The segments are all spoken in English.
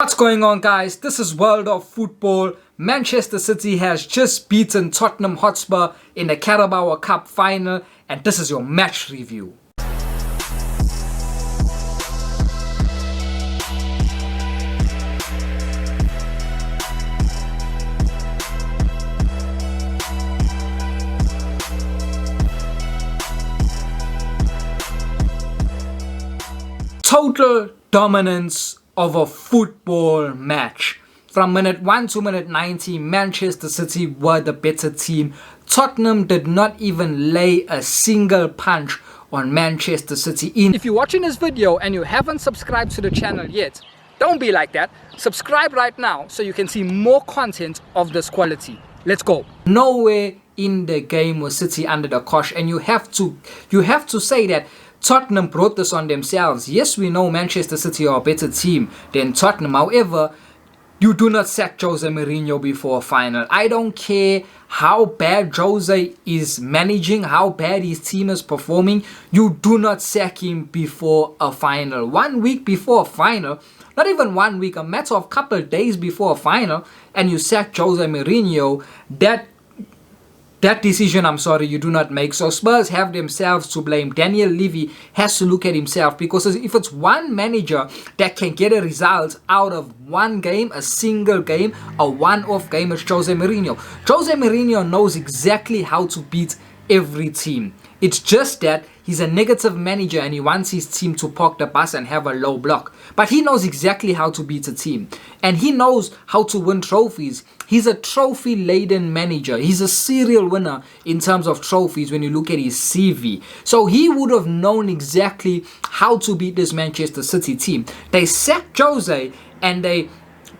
What's going on, guys? This is World of Football. Manchester City has just beaten Tottenham Hotspur in the Carabao Cup final, and this is your match review. Total dominance of a football match. From minute 1 to minute 90, Manchester City were the better team. Tottenham did not even lay a single punch on Manchester City. If you're watching this video and you haven't subscribed to the channel yet, don't be like that. Subscribe right now so you can see more content of this quality. Let's go. Nowhere in the game was City under the cosh, and you have to say that Tottenham brought this on themselves. Yes, we know Manchester City are a better team than Tottenham. However, you do not sack Jose Mourinho before a final. I don't care how bad Jose is managing, how bad his team is performing. You do not sack him before a final. 1 week before a final, not even 1 week, a matter of couple of days before a final, and you sack Jose Mourinho. That decision, I'm sorry, you do not make. So Spurs have themselves to blame. Daniel Levy has to look at himself, because if it's one manager that can get a result out of one game, a single game, a one-off game, it's Jose Mourinho. Jose Mourinho knows exactly how to beat every team. It's just that he's a negative manager and he wants his team to park the bus and have a low block. But he knows exactly how to beat a team. And he knows how to win trophies. He's a trophy-laden manager. He's a serial winner in terms of trophies when you look at his CV. So he would have known exactly how to beat this Manchester City team. They sacked Jose and they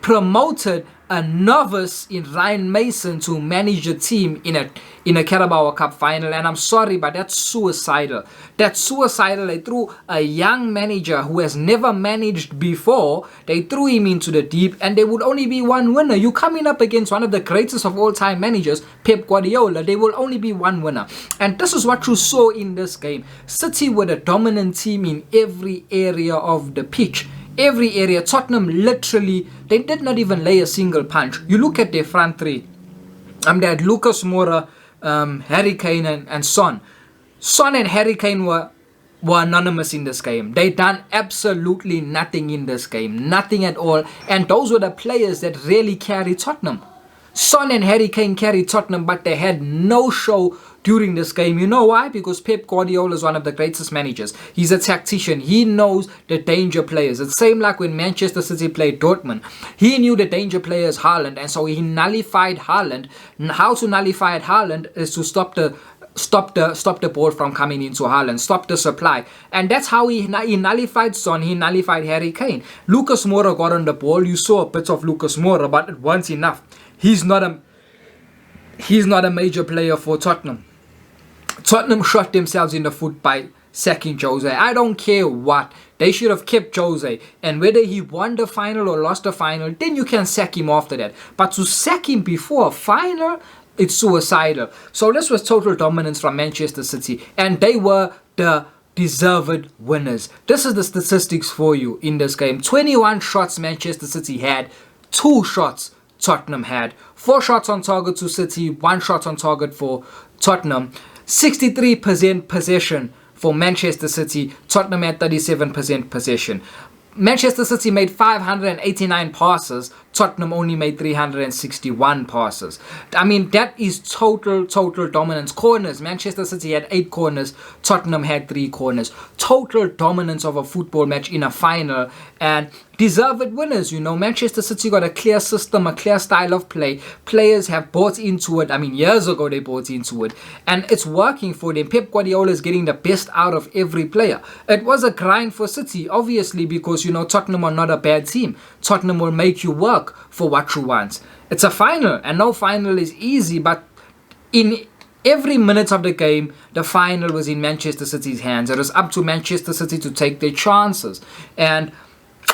promoted a novice in Ryan Mason to manage the team in a Carabao Cup final, and I'm sorry, but that's suicidal. That's suicidal. They threw a young manager who has never managed before, they threw him into the deep, and there would only be one winner. You coming up against one of the greatest of all time managers, Pep Guardiola. There will only be one winner, and this is what you saw in this game. City were the dominant team in every area of the pitch. Every area. Tottenham literally, they did not even lay a single punch. You look at their front three. They had Lucas Moura, Harry Kane and Son. Son and Harry Kane were anonymous in this game. They done absolutely nothing in this game. Nothing at all. And those were the players that really carried Tottenham. Son and Harry Kane carried Tottenham, but they had no show during this game. You know why? Because Pep Guardiola is one of the greatest managers. He's a tactician. He knows the danger players. It's the same like when Manchester City played Dortmund. He knew the danger players, Haaland, and so he nullified Haaland. How to nullify Haaland is to stop the ball from coming into Haaland, stop the supply, and that's how he nullified Son. He nullified Harry Kane. Lucas Moura got on the ball. You saw a bit of Lucas Moura, but it wasn't enough. He's not a major player for Tottenham. Tottenham shot themselves in the foot by sacking Jose. I don't care what. They should have kept Jose. And whether he won the final or lost the final, then you can sack him after that. But to sack him before a final, it's suicidal. So this was total dominance from Manchester City. And they were the deserved winners. This is the statistics for you in this game. 21 shots Manchester City had. 2 shots Tottenham had. 4 shots on target to City, 1 shot on target for Tottenham. 63% possession for Manchester City. Tottenham had 37% possession. Manchester City made 589 passes. Tottenham only made 361 passes. I mean, that is total dominance. Corners. Manchester City had 8 corners. Tottenham had 3 corners. Total dominance of a football match in a final. And deserved winners, you know. Manchester City got a clear system, a clear style of play. Players have bought into it. I mean, years ago they bought into it. And it's working for them. Pep Guardiola is getting the best out of every player. It was a grind for City, obviously, because, you know, Tottenham are not a bad team. Tottenham will make you work for what you want. It's a final, and no final is easy, but in every minute of the game, the final was in Manchester City's hands. It was up to Manchester City to take their chances. And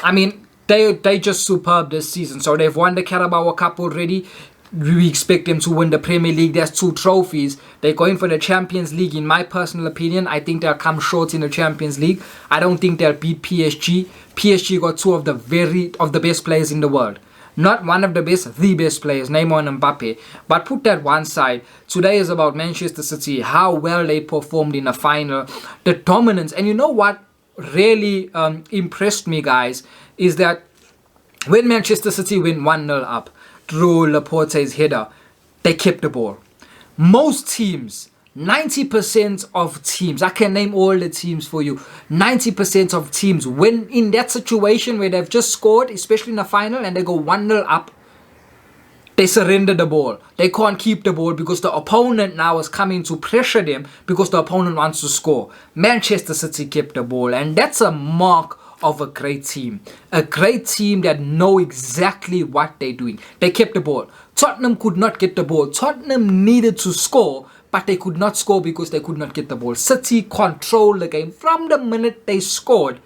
I mean, they just superb this season. So they've won the Carabao Cup already. we expect them to win the Premier League. There's 2 trophies. They're going for the Champions League. In my personal opinion, I think they'll come short in the Champions League. I don't think they'll beat PSG. PSG got 2 of the best players in the world. Not one of the best, the best players, Neymar and Mbappe. But put that one side. Today is about Manchester City, how well they performed in the final, the dominance. And you know what really impressed me, guys, is that when Manchester City went 1-0 up through Laporte's header, they kept the ball. Most teams, 90% of teams, I can name all the teams for you, 90% of teams, when in that situation where they've just scored, especially in the final, and they go 1-0 up, they surrender the ball. They can't keep the ball because the opponent now is coming to pressure them because the opponent wants to score. Manchester City kept the ball, and that's a mark of a great team. A great team that know exactly what they're doing. They kept the ball. Tottenham could not get the ball. Tottenham needed to score, but they could not score because they could not get the ball. City controlled the game from the minute they scored.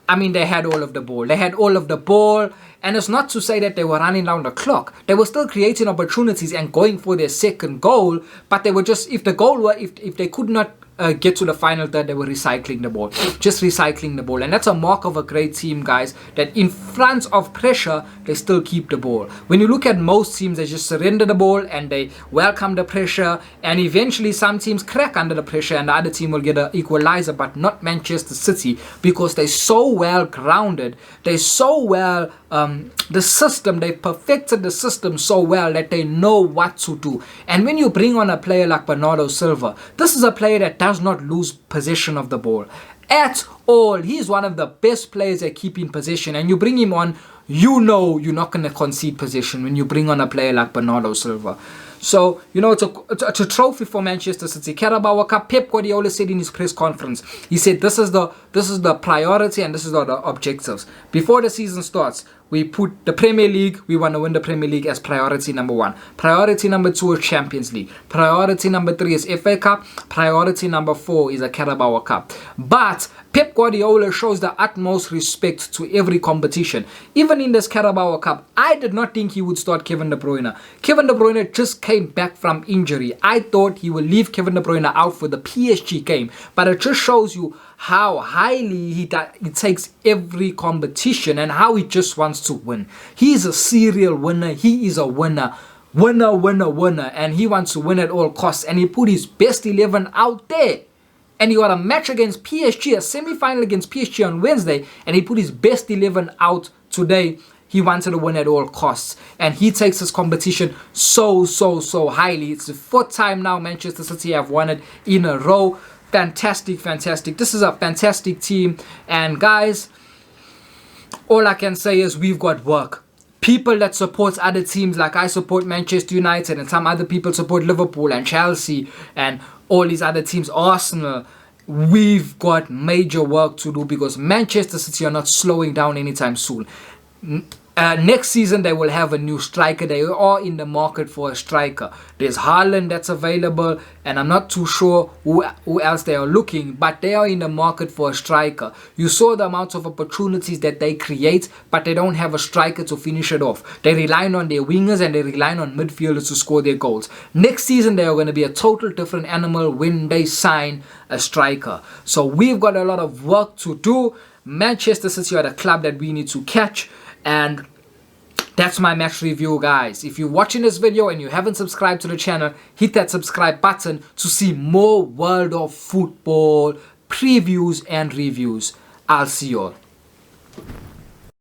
I mean, they had all of the ball. They had all of the ball. And it's not to say that they were running down the clock. They were still creating opportunities and going for their second goal. But they were just, if they could not get to the final third, they were recycling the ball. Just recycling the ball. And that's a mark of a great team, guys, that in front of pressure, they still keep the ball. When you look at most teams, they just surrender the ball and they welcome the pressure. And eventually some teams crack under the pressure and the other team will get an equalizer, but not Manchester City, because they're so well grounded. They're so well, the system, they perfected the system so well that they know what to do. And when you bring on a player like Bernardo Silva, this is a player that does not lose possession of the ball at all. He's one of the best players at keeping possession, and you bring him on, you know you're not going to concede possession when you bring on a player like Bernardo Silva. So, you know, it's a trophy for Manchester City. Carabao Cup, Pep Guardiola said in his press conference, he said this is the priority and this is the objectives. Before the season starts, we put the Premier League, we want to win the Premier League as priority number 1. Priority number 2 is Champions League. Priority number 3 is FA Cup. Priority number 4 is a Carabao Cup. But Pep Guardiola shows the utmost respect to every competition. Even in this Carabao Cup, I did not think he would start Kevin De Bruyne. Kevin De Bruyne just came back from injury. I thought he would leave Kevin De Bruyne out for the PSG game. But it just shows you how highly he takes every competition and how he just wants to win. He's a serial winner. He is a winner. Winner. And he wants to win at all costs. And he put his best 11 out there. And he got a match against PSG, a semi-final against PSG on Wednesday. And he put his best 11 out today. He wanted to win at all costs. And he takes his competition so highly. It's the 4th time now Manchester City have won it in a row. Fantastic. This is a fantastic team. And guys, all I can say is we've got work. People that support other teams, like I support Manchester United, and some other people support Liverpool and Chelsea and all these other teams, Arsenal. We've got major work to do because Manchester City are not slowing down anytime soon. Next season they will have a new striker. They are in the market for a striker. There's Haaland that's available, and I'm not too sure who else they are looking, but they are in the market for a striker. You saw the amount of opportunities that they create, but they don't have a striker to finish it off. They're relying on their wingers and they're relying on midfielders to score their goals. Next season they are going to be a total different animal when they sign a striker. So we've got a lot of work to do. Manchester City are the club that we need to catch. And that's my match review, guys. If you're watching this video and you haven't subscribed to the channel, hit that subscribe button to see more World of Football previews and reviews. I'll see you all.